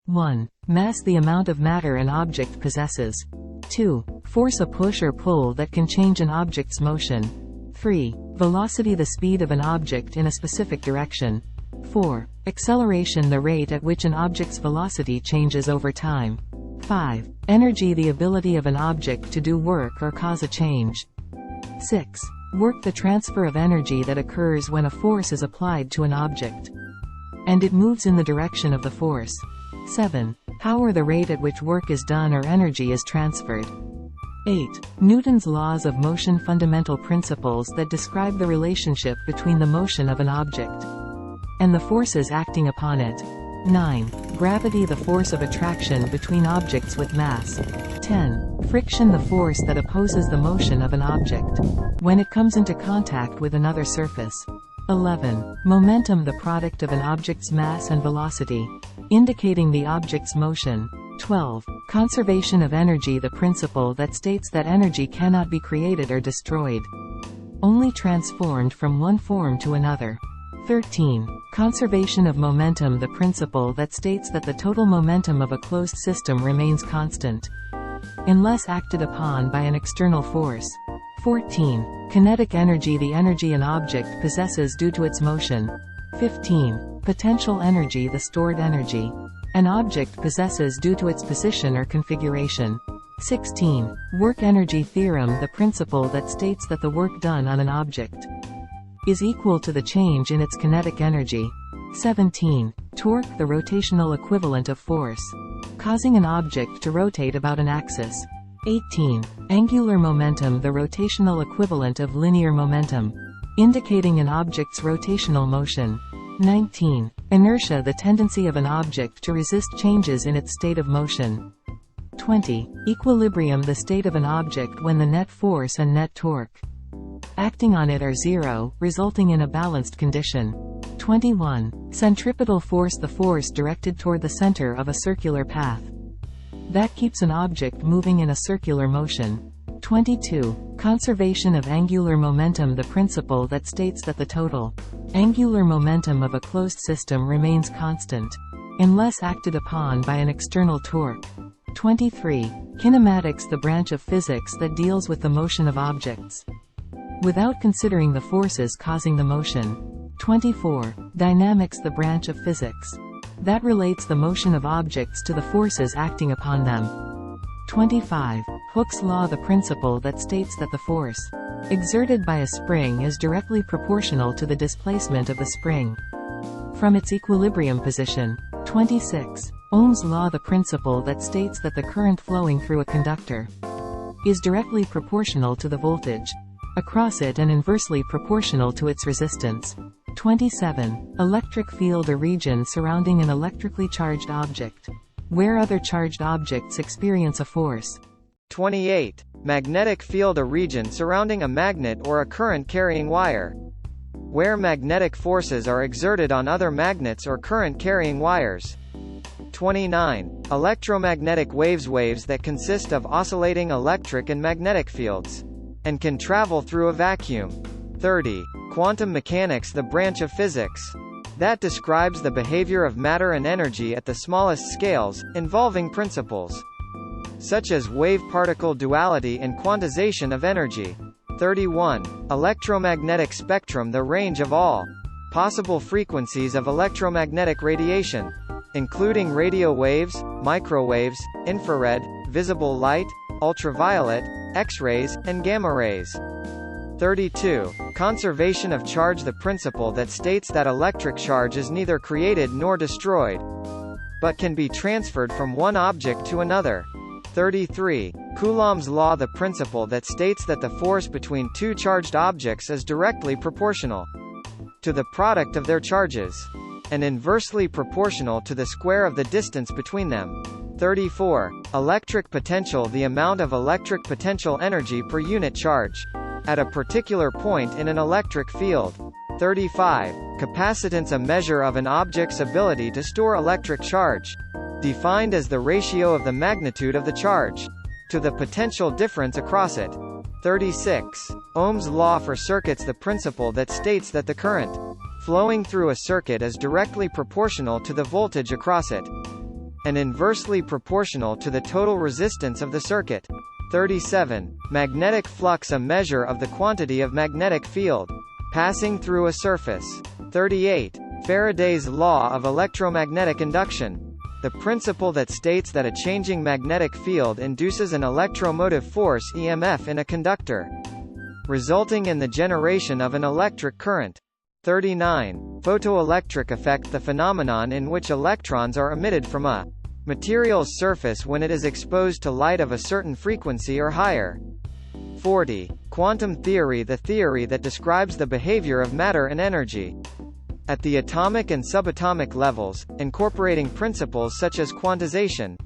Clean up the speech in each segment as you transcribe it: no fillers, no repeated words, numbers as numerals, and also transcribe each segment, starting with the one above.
1. Mass, the amount of matter an object possesses. 2. Force, a push or pull that can change an object's motion. 3. Velocity, the speed of an object in a specific direction. 4. Acceleration, the rate at which an object's velocity changes over time. 5. Energy, the ability of an object to do work or cause a change. 6. Work, the transfer of energy that occurs when a force is applied to an object, and it moves in the direction of the force. 7. Power, the rate at which work is done or energy is transferred. 8. Newton's laws of motion, fundamental principles that describe the relationship between the motion of an object and the forces acting upon it. 9. Gravity, the force of attraction between objects with mass. 10. Friction, the force that opposes the motion of an object when it comes into contact with another surface. 11. Momentum, the product of an object's mass and velocity, indicating the object's motion. 12. Conservation of energy, the principle that states that energy cannot be created or destroyed, only transformed from one form to another. 13. Conservation of momentum, the principle that states that the total momentum of a closed system remains constant unless acted upon by an external force. 14. Kinetic energy, the energy an object possesses due to its motion. 15. Potential energy, the stored energy an object possesses due to its position or configuration. 16. Work energy theorem, the principle that states that the work done on an object is equal to the change in its kinetic energy. 17. Torque, the rotational equivalent of force, causing an object to rotate about an axis. 18. Angular momentum, the rotational equivalent of linear momentum, indicating an object's rotational motion. 19. Inertia, the tendency of an object to resist changes in its state of motion. 20. Equilibrium, the state of an object when the net force and net torque acting on it are zero, resulting in a balanced condition. 21. Centripetal force, the force directed toward the center of a circular path that keeps an object moving in a circular motion. 22. Conservation of angular momentum, the principle that states that the total angular momentum of a closed system remains constant unless acted upon by an external torque. 23. Kinematics, the branch of physics that deals with the motion of objects without considering the forces causing the motion. 24. Dynamics, the branch of physics that relates the motion of objects to the forces acting upon them. 25. Hooke's law, the principle that states that the force exerted by a spring is directly proportional to the displacement of the spring from its equilibrium position. 26. Ohm's law, the principle that states that the current flowing through a conductor is directly proportional to the voltage across it and inversely proportional to its resistance. 27. Electric field, a region surrounding an electrically charged object where other charged objects experience a force. 28. Magnetic field, a region surrounding a magnet or a current-carrying wire where magnetic forces are exerted on other magnets or current-carrying wires. 29. Electromagnetic waves, waves that consist of oscillating electric and magnetic fields and can travel through a vacuum. 30. Quantum mechanics, the branch of physics that describes the behavior of matter and energy at the smallest scales, involving principles such as wave-particle duality and quantization of energy. 31. Electromagnetic spectrum, the range of all possible frequencies of electromagnetic radiation, including radio waves, microwaves, infrared, visible light, ultraviolet, X-rays, and gamma rays. 32. Conservation of charge, the principle that states that electric charge is neither created nor destroyed, but can be transferred from one object to another. 33. Coulomb's law, the principle that states that the force between two charged objects is directly proportional to the product of their charges, and inversely proportional to the square of the distance between them. 34. Electric potential, the amount of electric potential energy per unit charge at a particular point in an electric field. 35. Capacitance, a measure of an object's ability to store electric charge, defined as the ratio of the magnitude of the charge to the potential difference across it. 36. Ohm's law for circuits, the principle that states that the current flowing through a circuit is directly proportional to the voltage across it. and inversely proportional to the total resistance of the circuit. 37. Magnetic flux, a measure of the quantity of magnetic field passing through a surface. 38. Faraday's law of electromagnetic induction, the principle that states that a changing magnetic field induces an electromotive force (EMF) in a conductor, resulting in the generation of an electric current. 39. Photoelectric effect, the phenomenon in which electrons are emitted from a material's surface when it is exposed to light of a certain frequency or higher. 40. Quantum theory, the theory that describes the behavior of matter and energy at the atomic and subatomic levels, incorporating principles such as quantization,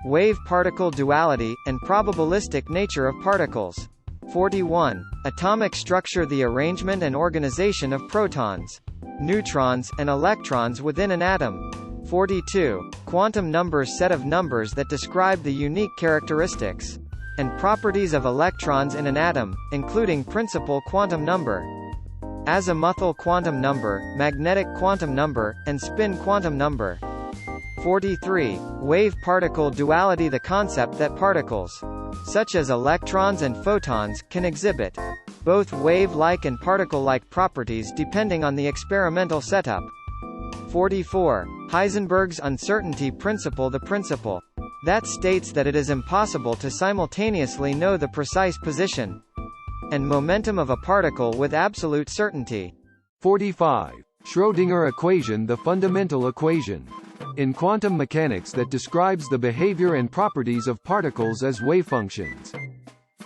wave-particle duality, and probabilistic nature of particles. 41. Atomic structure, the arrangement and organization of protons, neutrons, and electrons within an atom. 42. Quantum numbers, set of numbers that describe the unique characteristics and properties of electrons in an atom, including principal quantum number, azimuthal quantum number, magnetic quantum number, and spin quantum number. 43. Wave-particle duality, the concept that particles, such as electrons and photons, can exhibit both wave-like and particle-like properties depending on the experimental setup. 44. Heisenberg's uncertainty principle, the principle that states that it is impossible to simultaneously know the precise position and momentum of a particle with absolute certainty. 45. Schrödinger equation, the fundamental equation in quantum mechanics that describes the behavior and properties of particles as wave functions.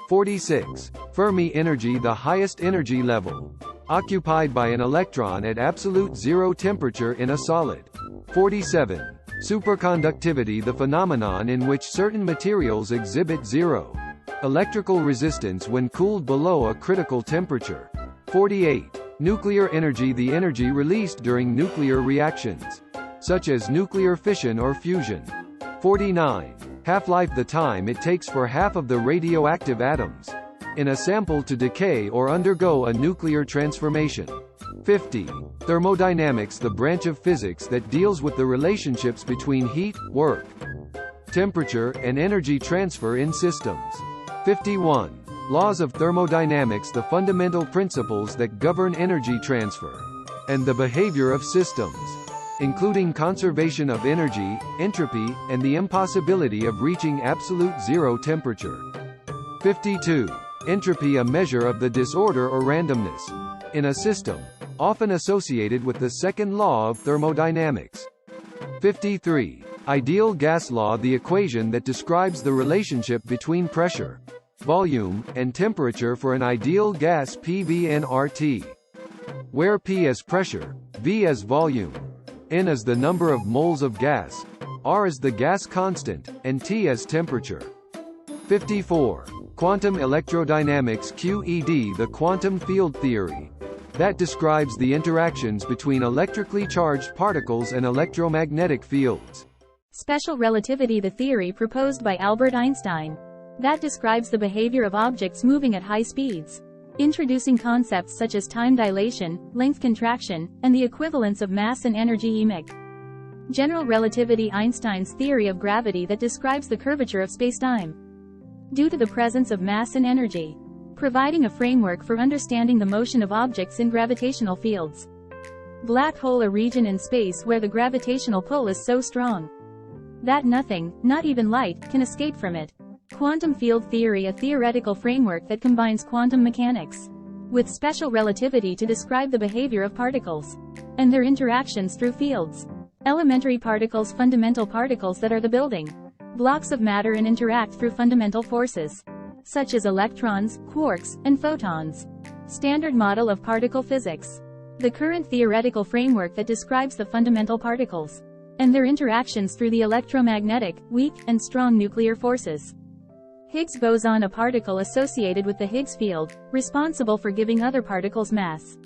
46. Fermi energy, the highest energy level occupied by an electron at absolute zero temperature in a solid. 47. Superconductivity, the phenomenon in which certain materials exhibit zero electrical resistance when cooled below a critical temperature. 48. Nuclear energy, the energy released during nuclear reactions, such as nuclear fission or fusion. 49. Half-life, the time it takes for half of the radioactive atoms in a sample to decay or undergo a nuclear transformation. 50. Thermodynamics, the branch of physics that deals with the relationships between heat, work, temperature, and energy transfer in systems. 51. Laws of thermodynamics, the fundamental principles that govern energy transfer and the behavior of systems, including conservation of energy, entropy, and the impossibility of reaching absolute zero temperature. 52. Entropy, a measure of the disorder or randomness in a system, often associated with the second law of thermodynamics. 53. Ideal gas law, the equation that describes the relationship between pressure, volume, and temperature for an ideal gas PV/nRT, where P is pressure, V is volume, N is the number of moles of gas, R is the gas constant, and T is temperature. 54. Quantum electrodynamics QED, the quantum field theory that describes the interactions between electrically charged particles and electromagnetic fields. Special relativity, the theory proposed by Albert Einstein that describes the behavior of objects moving at high speeds, introducing concepts such as time dilation, length contraction, and the equivalence of mass and energy (EMC). General relativity, Einstein's theory of gravity that describes the curvature of spacetime due to the presence of mass and energy, providing a framework for understanding the motion of objects in gravitational fields. Black hole, a region in space where the gravitational pull is so strong that nothing, not even light, can escape from it. Quantum field theory, a theoretical framework that combines quantum mechanics with special relativity to describe the behavior of particles and their interactions through fields. Elementary particles, fundamental particles that are the building blocks of matter and interact through fundamental forces, such as electrons, quarks, and photons. Standard model of particle physics, the current theoretical framework that describes the fundamental particles and their interactions through the electromagnetic, weak, and strong nuclear forces. Higgs boson, a particle associated with the Higgs field, responsible for giving other particles mass,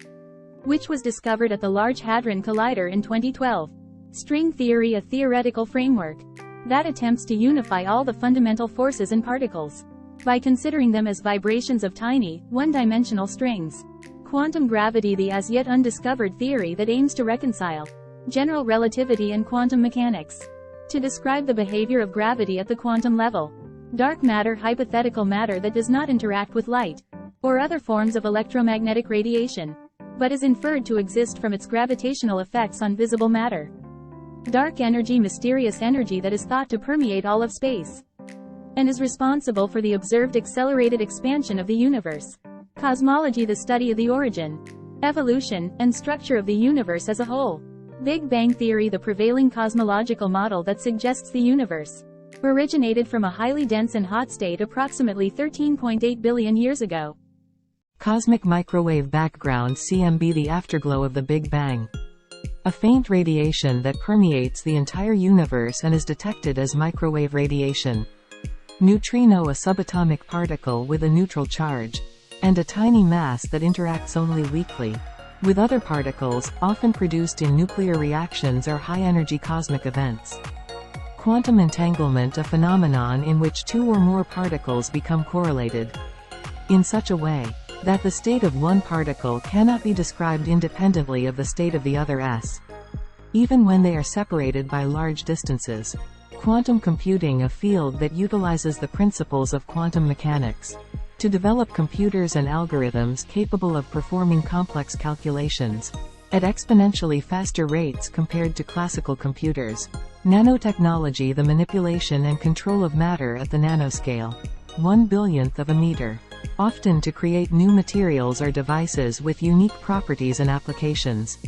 which was discovered at the Large Hadron Collider in 2012. String theory, a theoretical framework that attempts to unify all the fundamental forces in particles by considering them as vibrations of tiny, one-dimensional strings. Quantum gravity, the as yet undiscovered theory that aims to reconcile general relativity and quantum mechanics. to describe the behavior of gravity at the quantum level. Dark matter, hypothetical matter that does not interact with light or other forms of electromagnetic radiation, but is inferred to exist from its gravitational effects on visible matter. Dark energy, mysterious energy that is thought to permeate all of space and is responsible for the observed accelerated expansion of the universe. Cosmology, the study of the origin, evolution, and structure of the universe as a whole. Big Bang theory, the prevailing cosmological model that suggests the universe originated from a highly dense and hot state approximately 13.8 billion years ago. Cosmic microwave background (CMB), the afterglow of the Big Bang. A faint radiation that permeates the entire universe and is detected as microwave radiation. Neutrino, a subatomic particle with a neutral charge and a tiny mass that interacts only weakly with other particles, often produced in nuclear reactions or high-energy cosmic events. Quantum entanglement, a phenomenon in which two or more particles become correlated in such a way that the state of one particle cannot be described independently of the state of the other even when they are separated by large distances. Quantum computing, a field that utilizes the principles of quantum mechanics to develop computers and algorithms capable of performing complex calculations at exponentially faster rates compared to classical computers. Nanotechnology, the manipulation and control of matter at the nanoscale, 1/1,000th of a meter, often to create new materials or devices with unique properties and applications.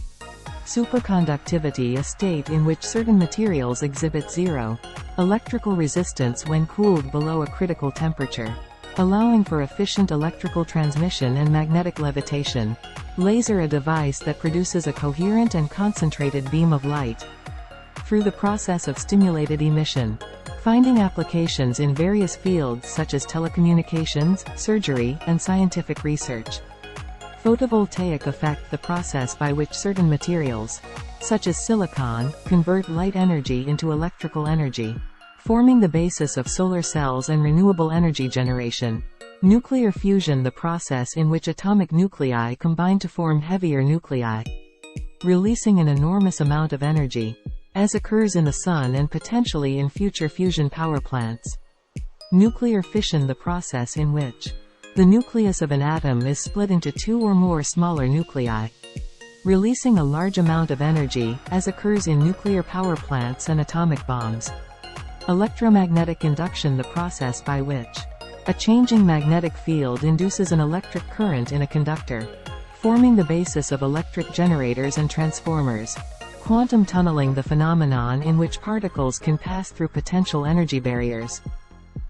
Superconductivity, a state in which certain materials exhibit zero electrical resistance when cooled below a critical temperature, allowing for efficient electrical transmission and magnetic levitation. Laser, a device that produces a coherent and concentrated beam of light through the process of stimulated emission, finding applications in various fields such as telecommunications, surgery, and scientific research. Photovoltaic effect, the process by which certain materials, such as silicon, convert light energy into electrical energy, forming the basis of solar cells and renewable energy generation. Nuclear fusion, the process in which atomic nuclei combine to form heavier nuclei, releasing an enormous amount of energy, as occurs in the Sun and potentially in future fusion power plants. Nuclear fission, the process in which the nucleus of an atom is split into two or more smaller nuclei, releasing a large amount of energy, as occurs in nuclear power plants and atomic bombs. Electromagnetic induction, the process by which a changing magnetic field induces an electric current in a conductor, forming the basis of electric generators and transformers. Quantum tunneling, the phenomenon in which particles can pass through potential energy barriers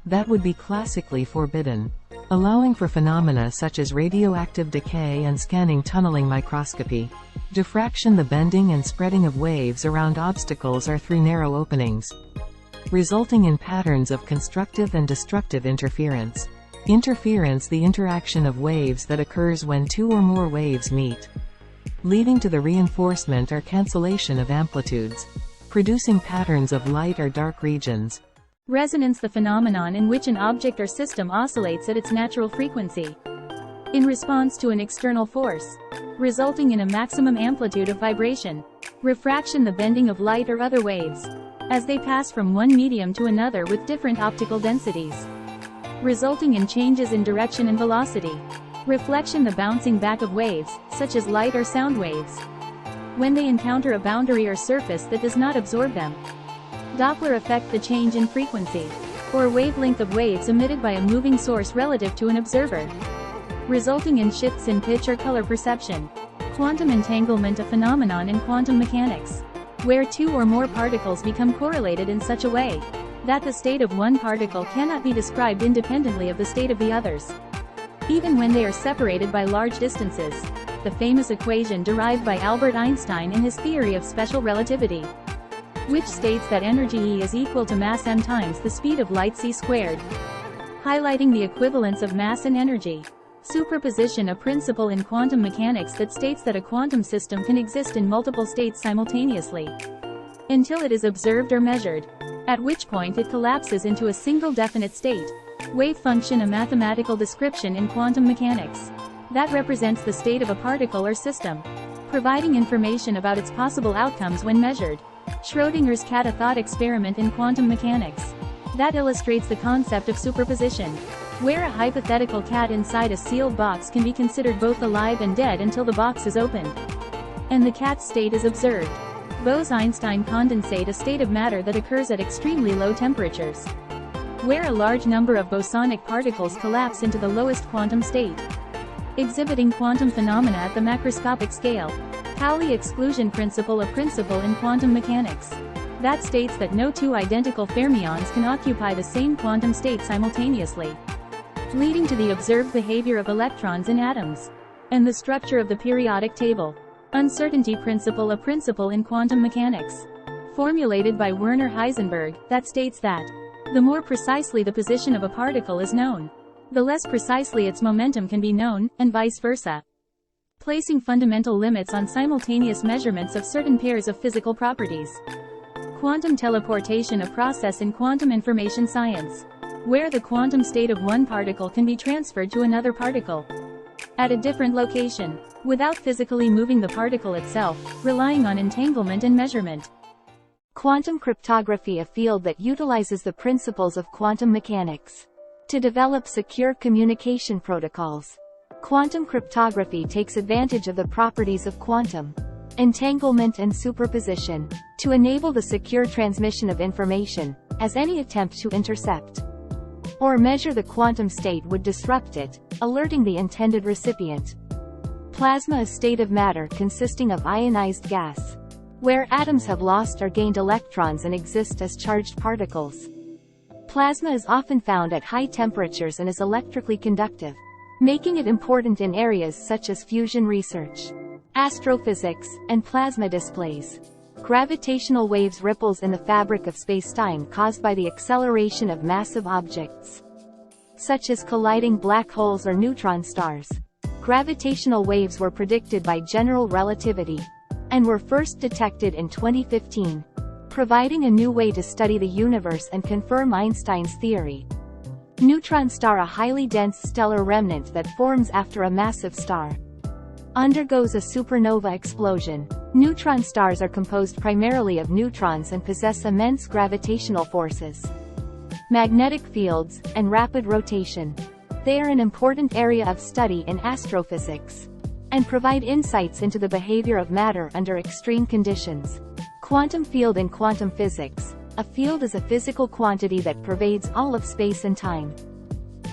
that would be classically forbidden, allowing for phenomena such as radioactive decay and scanning tunneling microscopy. Diffraction, the bending and spreading of waves around obstacles or through narrow openings, resulting in patterns of constructive and destructive interference. Interference, the interaction of waves that occurs when two or more waves meet, leading to the reinforcement or cancellation of amplitudes, producing patterns of light or dark regions. Resonance, the phenomenon in which an object or system oscillates at its natural frequency in response to an external force, resulting in a maximum amplitude of vibration. Refraction, the bending of light or other waves as they pass from one medium to another with different optical densities, resulting in changes in direction and velocity. Reflection, the bouncing back of waves, such as light or sound waves, when they encounter a boundary or surface that does not absorb them. Doppler effect, the change in frequency or wavelength of waves emitted by a moving source relative to an observer, resulting in shifts in pitch or color perception. Quantum entanglement, a phenomenon in quantum mechanics, where two or more particles become correlated in such a way that the state of one particle cannot be described independently of the state of the others, even when they are separated by large distances. The famous equation derived by Albert Einstein in his theory of special relativity, which states that energy E is equal to mass m times the speed of light c squared, highlighting the equivalence of mass and energy. Superposition, a principle in quantum mechanics that states that a quantum system can exist in multiple states simultaneously until it is observed or measured, at which point it collapses into a single definite state. Wave function, a mathematical description in quantum mechanics that represents the state of a particle or system, providing information about its possible outcomes when measured. Schrödinger's cat, a thought experiment in quantum mechanics. That illustrates the concept of superposition, where a hypothetical cat inside a sealed box can be considered both alive and dead until the box is opened, and the cat's state is observed. Bose-Einstein condensate, a state of matter that occurs at extremely low temperatures, where a large number of bosonic particles collapse into the lowest quantum state, exhibiting quantum phenomena at the macroscopic scale. Pauli exclusion principle, a principle in quantum mechanics that states that no two identical fermions can occupy the same quantum state simultaneously, leading to the observed behavior of electrons in atoms and the structure of the periodic table. Uncertainty principle, a principle in quantum mechanics formulated by Werner Heisenberg, that states that the more precisely the position of a particle is known, the less precisely its momentum can be known, and vice versa, placing fundamental limits on simultaneous measurements of certain pairs of physical properties. Quantum teleportation, a process in quantum information science, where the quantum state of one particle can be transferred to another particle at a different location, without physically moving the particle itself, relying on entanglement and measurement. Quantum cryptography, a field that utilizes the principles of quantum mechanics to develop secure communication protocols. Quantum cryptography takes advantage of the properties of quantum entanglement and superposition to enable the secure transmission of information, as any attempt to intercept or measure the quantum state would disrupt it, alerting the intended recipient. Plasma, a state of matter consisting of ionized gas, where atoms have lost or gained electrons and exist as charged particles. Plasma is often found at high temperatures and is electrically conductive, making it important in areas such as fusion research, astrophysics, and plasma displays. Gravitational waves, ripples in the fabric of space-time caused by the acceleration of massive objects, such as colliding black holes or neutron stars. Gravitational waves were predicted by general relativity, and were first detected in 2015, providing a new way to study the universe and confirm Einstein's theory. Neutron star, a highly dense stellar remnant that forms after a massive star undergoes a supernova explosion. Neutron stars are composed primarily of neutrons and possess immense gravitational forces, magnetic fields, and rapid rotation. They are an important area of study in astrophysics, and provide insights into the behavior of matter under extreme conditions. Quantum field in quantum physics. A field is a physical quantity that pervades all of space and time,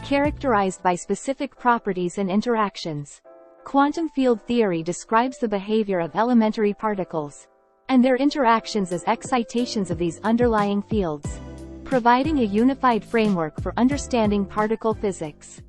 characterized by specific properties and interactions. Quantum field theory describes the behavior of elementary particles and their interactions as excitations of these underlying fields, providing a unified framework for understanding particle physics.